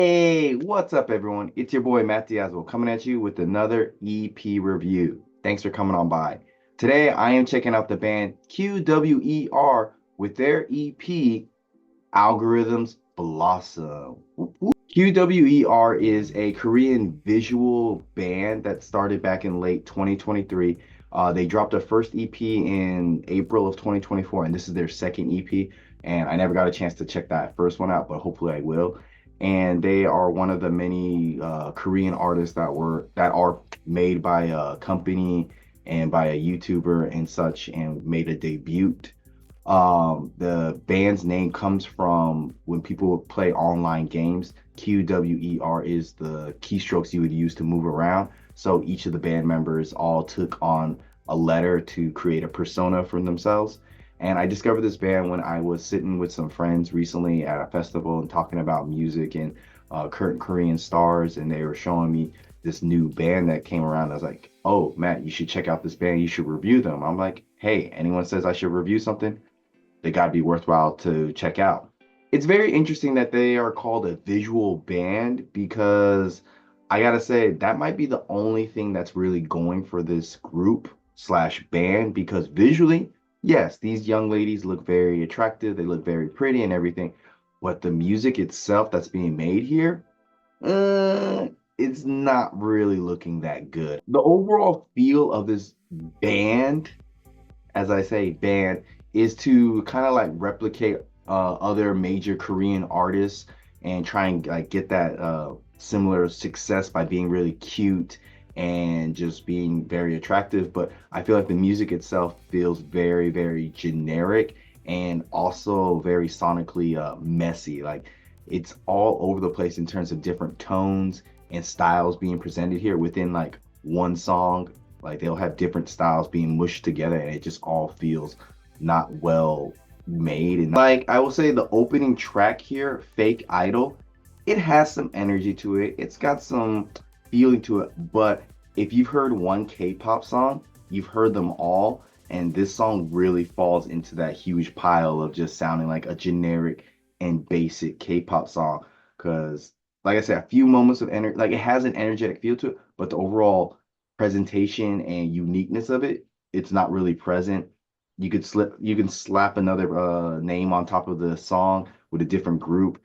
Hey, what's up, everyone? It's your boy Matt Diazzo coming at you with another EP review. Thanks for coming on by. Today, I am checking out the band QWER with their EP, Algorithms Blossom. QWER is a Korean visual band that started back in late 2023. They dropped their first EP in April of 2024, and this is their second EP. And I never got a chance to check that first one out, but hopefully I will. And they are one of the many Korean artists that are made by a company and by a YouTuber and such, and made a debut. The band's name comes from when people play online games. QWER is the keystrokes you would use to move around. So each of the band members all took on a letter to create a persona for themselves. And I discovered this band when I was sitting with some friends recently at a festival and talking about music and current Korean stars. And they were showing me this new band that came around. I was like, oh, Matt, you should check out this band. You should review them. I'm like, hey, anyone says I should review something, they got to be worthwhile to check out. It's very interesting that they are called a visual band because I gotta say that might be the only thing that's really going for this group slash band, because visually, yes, these young ladies look very attractive, they look very pretty and everything, but the music itself that's being made here, it's not really looking that good. The overall feel of this band, as I say, band, is to kind of like replicate other major Korean artists and try and like get that similar success by being really cute and just being very attractive. But I feel like the music itself feels very, very generic and also very sonically messy. Like it's all over the place in terms of different tones and styles being presented here within like one song. Like they'll have different styles being mushed together and it just all feels not well made. And like I will say, the opening track here, Fake Idol, it has some energy to it. It's got some feeling to it. But if you've heard one K-pop song, you've heard them all. And this song really falls into that huge pile of just sounding like a generic and basic K-pop song. Because like I said, a few moments of energy, like it has an energetic feel to it, but the overall presentation and uniqueness of it, it's not really present. You can slap another name on top of the song with a different group,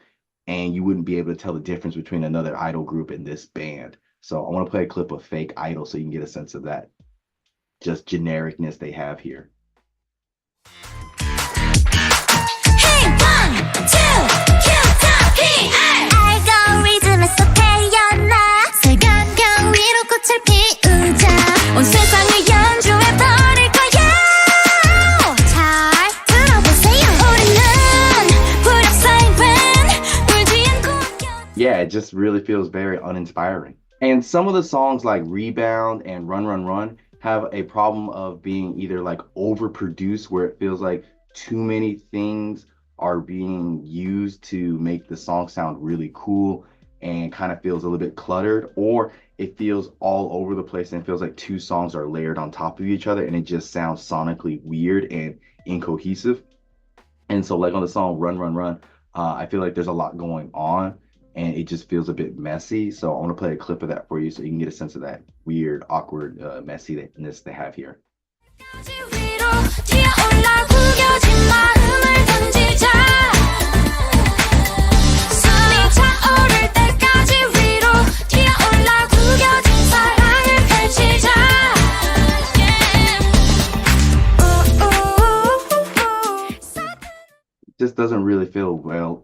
and you wouldn't be able to tell the difference between another idol group and this band. So I want to play a clip of Fake Idol so you can get a sense of that just genericness they have here. Hey, 1, 2, 알고리즘에서 태어나 색안경 위로 꽃을 피우자 온 세상을 연주해버릴 거야. 잘 들어보세요. 우리는 불협 사이렌 울지 않고. Yeah, it just really feels very uninspiring. And some of the songs like Rebound and Run Run Run have a problem of being either like overproduced, where it feels like too many things are being used to make the song sound really cool and kind of feels a little bit cluttered, or it feels all over the place and feels like two songs are layered on top of each other and it just sounds sonically weird and incohesive. And so like on the song Run Run Run, I feel like there's a lot going on and it just feels a bit messy. So I want to play a clip of that for you so you can get a sense of that weird, awkward messiness they have here. 위로 튀어올라 구겨진 마음을 던지자. 숨이 차오를 때까지 위로 튀어올라 구겨진 사랑을 펼치자. Just doesn't really feel well,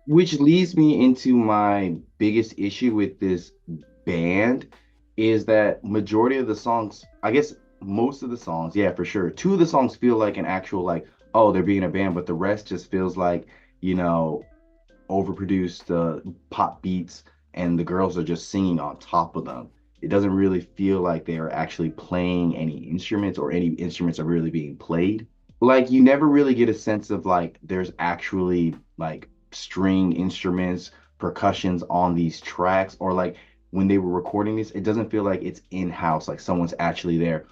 which leads me into my biggest issue with this band is that majority of the songs, I guess most of the songs, yeah, for sure, two of the songs feel like an actual like, oh, they're being a band, but the rest just feels like, you know, overproduced pop beats and the girls are just singing on top of them. It doesn't really feel like they are actually playing any instruments or any instruments are really being played. Like you never really get a sense of like there's actually like string instruments, percussions on these tracks, or like when they were recording this, it doesn't feel like it's in-house, like someone's actually there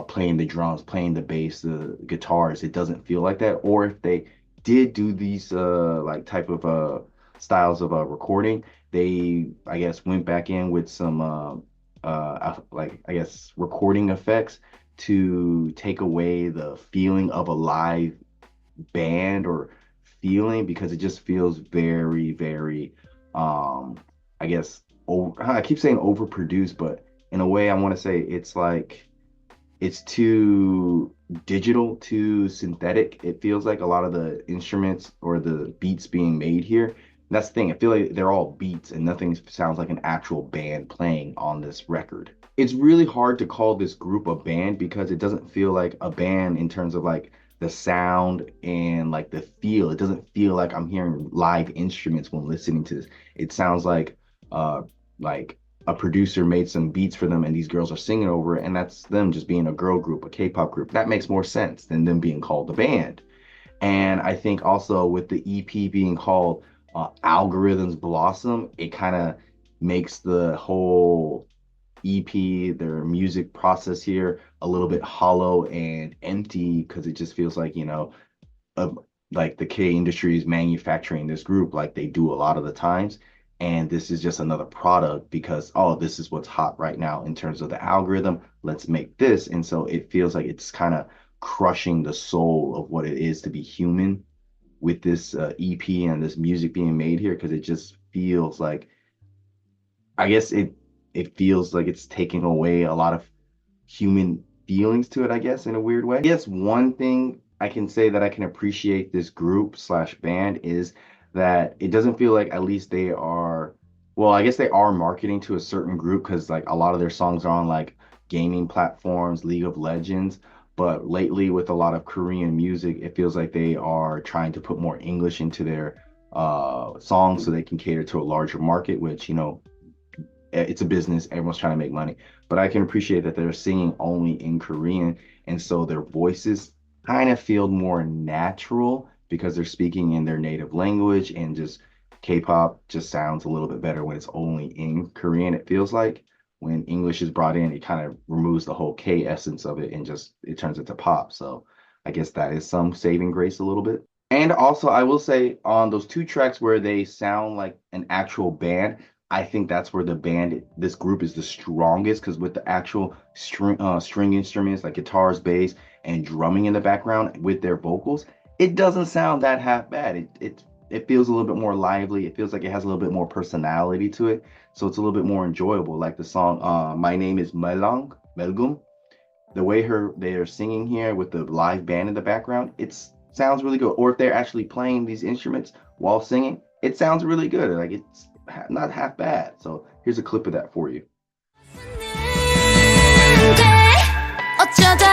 playing the drums, playing the bass, the guitars. It doesn't feel like that. Or if they did do these like type of styles of recording, they, I guess, went back in with some like, I guess, recording effects to take away the feeling of a live band or feeling, because it just feels very, very, I guess, I keep saying overproduced, but in a way I want to say it's like it's too digital, too synthetic. It feels like a lot of the instruments or the beats being made here. That's the thing. I feel like they're all beats and nothing sounds like an actual band playing on this record. It's really hard to call this group a band because it doesn't feel like a band in terms of like the sound and like the feel. It doesn't feel like I'm hearing live instruments when listening to this. It sounds uh like a producer made some beats for them and these girls are singing over it, and that's them just being a girl group, a K-pop group. That makes more sense than them being called a band. And I think also with the EP being called Algorithms Blossom, it kind of makes the whole EP, their music process here, a little bit hollow and empty, because it just feels like, of like the K industry is manufacturing this group like they do a lot of the times. And this is just another product because, oh, this is what's hot right now in terms of the algorithm. Let's make this. And so it feels like it's kind of crushing the soul of what it is to be human with this EP and this music being made here, because it just feels like, I guess it feels like it's taking away a lot of human feelings to it, I guess, in a weird way. I guess one thing I can say that I can appreciate this group slash band is that it doesn't feel like, at least they are, well, I guess they are marketing to a certain group, because like a lot of their songs are on like gaming platforms, League of Legends. But lately, with a lot of Korean music, it feels like they are trying to put more English into their songs so they can cater to a larger market, which, it's a business, everyone's trying to make money. But I can appreciate that they're singing only in Korean, and so their voices kind of feel more natural because they're speaking in their native language, and just K-pop just sounds a little bit better when it's only in Korean. It feels like when English is brought in, it kind of removes the whole K essence of it and just it turns into pop. So I guess that is some saving grace a little bit. And also, I will say on those two tracks where they sound like an actual band, I think that's where this group is the strongest, because with the actual string instruments like guitars, bass, and drumming in the background with their vocals, it doesn't sound that half bad. It feels a little bit more lively. It feels like it has a little bit more personality to it, so it's a little bit more enjoyable. Like the song "My Name Is Melgum," the way they are singing here with the live band in the background, it sounds really good. Or if they're actually playing these instruments while singing, it sounds really good. Like it's not half bad. So here's a clip of that for you. 어쩌다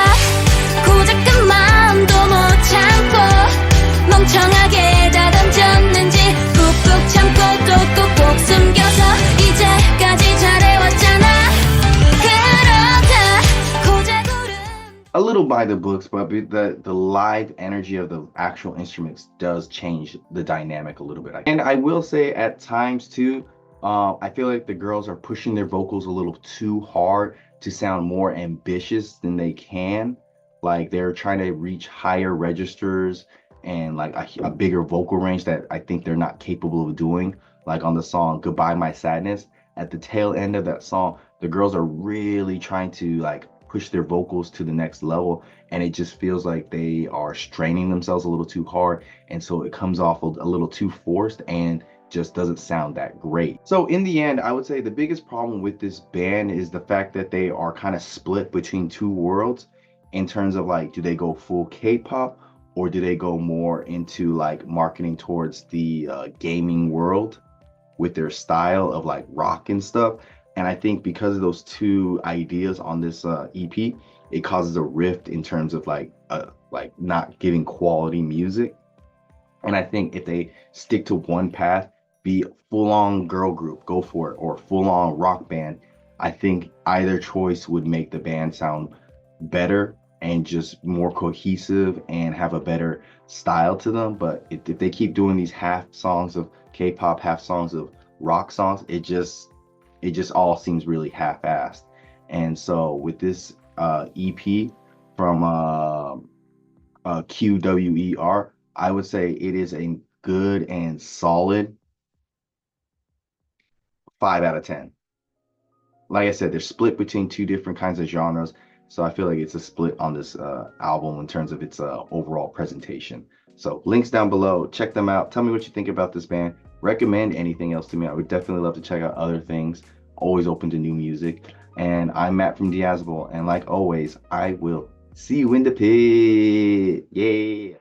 고작 그 마음도 못 참고 멍청하게 다 던졌는지 꾹꾹 참고 또 꾹꾹 숨겨서 이제까지 잘해왔잖아. 그렇다 고작으로 A little by the books, but the live energy of the actual instruments does change the dynamic a little bit. And I will say at times too, I feel like the girls are pushing their vocals a little too hard to sound more ambitious than they can. Like they're trying to reach higher registers and like a bigger vocal range that I think they're not capable of doing. Like on the song Goodbye My Sadness, at the tail end of that song, the girls are really trying to like push their vocals to the next level, and it just feels like they are straining themselves a little too hard, and so it comes off a little too forced and just doesn't sound that great. So in the end, I would say the biggest problem with this band is the fact that they are kind of split between two worlds in terms of like, do they go full K-pop or do they go more into like marketing towards the gaming world with their style of like rock and stuff. And I think because of those two ideas on this EP, it causes a rift in terms of like not giving quality music. And I think if they stick to one path, be full-on girl group, go for it, or full-on rock band, I think either choice would make the band sound better and just more cohesive and have a better style to them. But if they keep doing these half songs of K-pop, half songs of rock songs, it just all seems really half-assed. And so with this EP from QWER, I would say it is a good and solid 5 out of 10. Like I said, they're split between two different kinds of genres. So I feel like it's a split on this album in terms of its overall presentation. So links down below, check them out. Tell me what you think about this band. Recommend anything else to me. I would definitely love to check out other things. Always open to new music. And I'm Matt from Diazable. And like always, I will see you in the pit. Yeah.